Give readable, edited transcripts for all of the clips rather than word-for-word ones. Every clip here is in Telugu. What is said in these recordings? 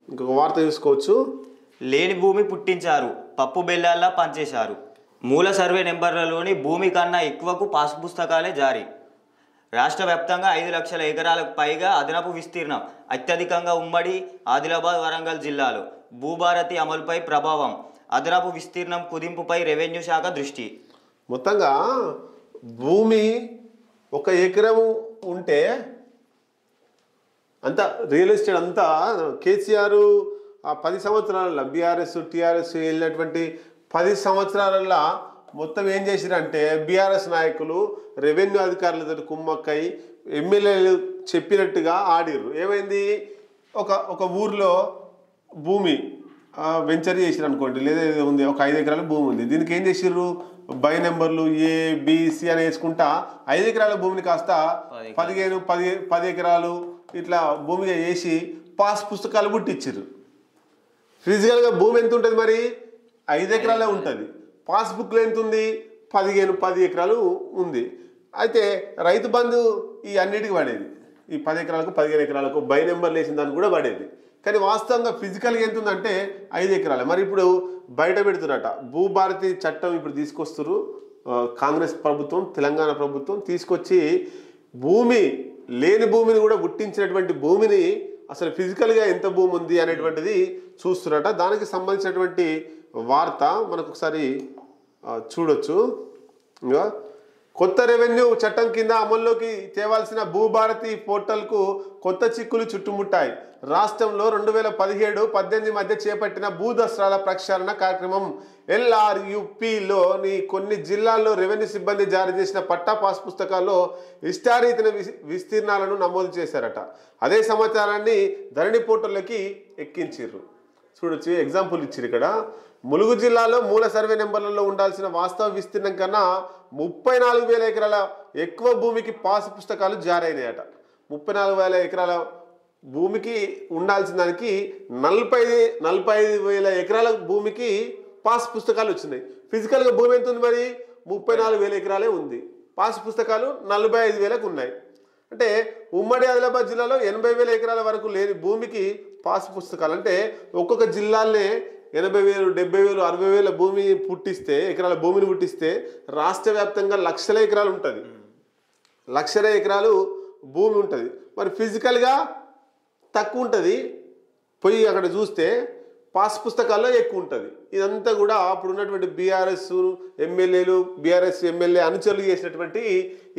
ఇంకొక వార్త చూసుకోవచ్చు. లేని భూమి పుట్టించారు, పప్పు బెల్లాల్లా పంచేశారు. మూల సర్వే నెంబర్లలోని భూమి కన్నా ఎక్కువకు పాస్ పుస్తకాలే జారీ. రాష్ట్ర వ్యాప్తంగా 5 లక్షల ఎకరాలకు పైగా అదనపు విస్తీర్ణం. అత్యధికంగా ఉమ్మడి ఆదిలాబాద్, వరంగల్ జిల్లాలో. భూభారతి అమలుపై ప్రభావం. అదనపు విస్తీర్ణం కుదింపుపై రెవెన్యూ శాఖ దృష్టి. మొత్తంగా భూమి 1 ఎకరం ఉంటే అంతా రియల్ ఎస్టేట్ అంతా కేసీఆర్ ఆ 10 సంవత్సరాలలో బీఆర్ఎస్ టీఆర్ఎస్ వెళ్ళినటువంటి 10 సంవత్సరాలలో మొత్తం ఏం చేసిరంటే బీఆర్ఎస్ నాయకులు రెవెన్యూ అధికారులతో కుమ్మక్కై ఎమ్మెల్యేలు చెప్పినట్టుగా ఆడిర్రు. ఏమైంది, ఒక ఊర్లో భూమి వెంచర్ చేసిరు అనుకోండి, లేదా ఉంది ఒక 5 ఎకరాల భూమి ఉంది. దీనికి ఏం చేసిర్రు, బై నెంబర్లు ఏబిసి అని వేసుకుంటా 5 ఎకరాల భూమిని కాస్త 10 ఎకరాలు ఇట్లా భూమిగా వేసి పాస్ పుస్తకాలు పుట్టించారు. ఫిజికల్గా భూమి ఎంత ఉంటుంది మరి, 5 ఎకరాలే ఉంటుంది. పాస్బుక్లో ఎంత ఉంది, 10 ఎకరాలు ఉంది. అయితే రైతు బంధు ఈ అన్నిటికి పడేది, ఈ 10 ఎకరాలకు 15 ఎకరాలకు బై నెంబర్లు వేసిన దానికి కూడా పడేది. కానీ వాస్తవంగా ఫిజికల్గా ఎంత ఉందంటే 5 ఎకరాలే. మరి ఇప్పుడు బయట పెడుతున్నట భూభారతి చట్టం ఇప్పుడు తీసుకొస్తున్నారు కాంగ్రెస్ ప్రభుత్వం, తెలంగాణ ప్రభుత్వం తీసుకొచ్చి భూమి లేని భూమిని కూడా గుర్తించినటువంటి భూమిని అసలు ఫిజికల్గా ఎంత భూమి ఉంది అనేటువంటిది చూస్తున్నట. దానికి సంబంధించినటువంటి వార్త మనకు ఒకసారి చూడొచ్చు. ఇంకా కొత్త రెవెన్యూ చట్టం కింద అమల్లోకి తేవాల్సిన భూభారతి పోర్టల్కు కొత్త చిక్కులు చుట్టుముట్టాయి. రాష్ట్రంలో 2017-18 మధ్య చేపట్టిన భూదస్త్రాల ప్రక్షాళన కార్యక్రమం LRUPలోని కొన్ని జిల్లాల్లో రెవెన్యూ సిబ్బంది జారీ చేసిన పట్టా పాస్ పుస్తకాల్లో ఇష్టారీతిన విస్తీర్ణాలను నమోదు చేశారట. అదే సమాచారాన్ని ధరణి పోర్టల్లోకి ఎక్కించారు. చూడొచ్చు, ఎగ్జాంపుల్ ఇచ్చారు ఇక్కడ. ములుగు జిల్లాలో మూల సర్వే నెంబర్లలో ఉండాల్సిన వాస్తవ విస్తీర్ణం కన్నా 34,000 ఎకరాల ఎక్కువ భూమికి పాస్ పుస్తకాలు జారీ అయినాయట. 34,000 ఎకరాల భూమికి ఉండాల్సిన దానికి 45,000 ఎకరాల భూమికి పాస్ పుస్తకాలు వచ్చినాయి. ఫిజికల్గా భూమి ఎంత ఉంది మరి, 34,000 ఎకరాలే ఉంది. పాస్ పుస్తకాలు 45,000కు ఉన్నాయి. అంటే ఉమ్మడి ఆదిలాబాద్ జిల్లాలో 80,000 ఎకరాల వరకు లేని భూమికి పాస్ పుస్తకాలు. అంటే ఒక్కొక్క జిల్లాలనే 80,000, 70,000, 60,000 భూమి పుట్టిస్తే, ఎకరాల భూమిని పుట్టిస్తే రాష్ట్ర వ్యాప్తంగా లక్షల ఎకరాలు ఉంటుంది, లక్షల ఎకరాలు భూమి ఉంటుంది. మరి ఫిజికల్గా తక్కువ ఉంటుంది, పోయి అక్కడ చూస్తే పాస్ పుస్తకాల్లో ఎక్కువ ఉంటుంది. ఇదంతా కూడా అప్పుడు ఉన్నటువంటి బీఆర్ఎస్ ఎమ్మెల్యేలు, బీఆర్ఎస్ ఎమ్మెల్యే అనుచరులు చేసినటువంటి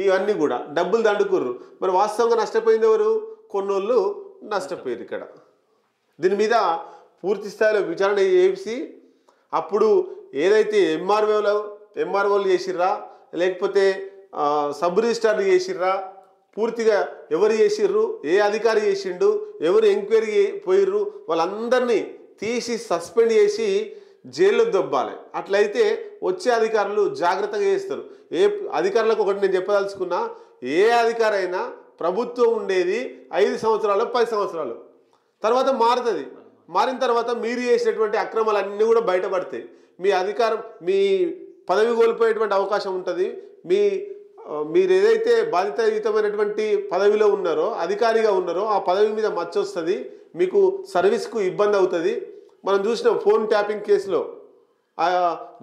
ఇవన్నీ కూడా డబ్బులు దండుకుర్రు. మరి వాస్తవంగా నష్టపోయింది ఎవరు, కొన్నోళ్ళు నష్టపోయారు. ఇక్కడ దీని మీద పూర్తి స్థాయిలో విచారణ చేసి అప్పుడు ఏదైతే ఎంఆర్ఓలు చేసిర్రా లేకపోతే సబ్ రిజిస్ట్రార్లు చేసిర్రా, పూర్తిగా ఎవరు చేసిర్రు, ఏ అధికారి చేసిండు, ఎవరు ఎంక్వైరీ పోయిర్రు, వాళ్ళందరినీ తీసి సస్పెండ్ చేసి జైల్లో దొబ్బాలి. అట్లయితే వచ్చే అధికారులు జాగ్రత్తగా చేస్తారు. ఏ అధికారులకు ఒకటి నేను చెప్పదలుచుకున్నా, ఏ అధికారి అయినా ప్రభుత్వం ఉండేది 5 సంవత్సరాలు 10 సంవత్సరాలు, తర్వాత మారుతుంది. మారిన తర్వాత మీరు చేసినటువంటి అక్రమాలన్నీ కూడా బయటపడతాయి. మీ అధికారం, మీ పదవి కోల్పోయేటువంటి అవకాశం ఉంటుంది. మీరు ఏదైతే బాధ్యతాయుతమైనటువంటి పదవిలో ఉన్నారో, అధికారిగా ఉన్నారో, ఆ పదవి మీద మచ్చ వస్తుంది, మీకు సర్వీస్కు ఇబ్బంది అవుతుంది. మనం చూసిన ఫోన్ ట్యాపింగ్ కేసులో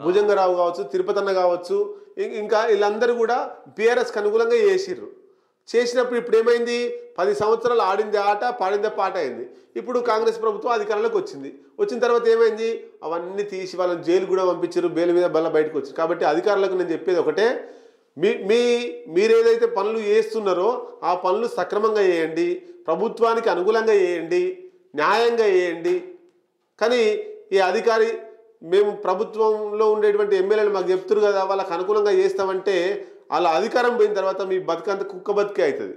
భుజంగరావు కావచ్చు, తిరుపతన్న కావచ్చు, ఇంకా వీళ్ళందరూ కూడా బీఆర్ఎస్కి అనుకూలంగా చేసినప్పుడు ఇప్పుడు ఏమైంది, 10 సంవత్సరాలు ఆడింది ఆట, పాడిందే పాట అయింది. ఇప్పుడు కాంగ్రెస్ ప్రభుత్వం అధికారంలోకి వచ్చిన తర్వాత ఏమైంది, అవన్నీ తీసి వాళ్ళని జైలు కూడా పంపించారు, బెయిల్ మీద బయటకు వచ్చారు. కాబట్టి అధికారులకు నేను చెప్పేది ఒకటే, మీరేదైతే పనులు చేస్తున్నారో ఆ పనులు సక్రమంగా చేయండి, ప్రభుత్వానికి అనుకూలంగా చేయండి, న్యాయంగా చేయండి. కానీ ఈ అధికారి మేము ప్రభుత్వంలో ఉండేటువంటి ఎమ్మెల్యేలు మాకు చెప్తున్నారు కదా, వాళ్ళకి అనుకూలంగా చేస్తామంటే వాళ్ళ అధికారం పోయిన తర్వాత మీ బతుకంత కుక్క బతికే అవుతుంది.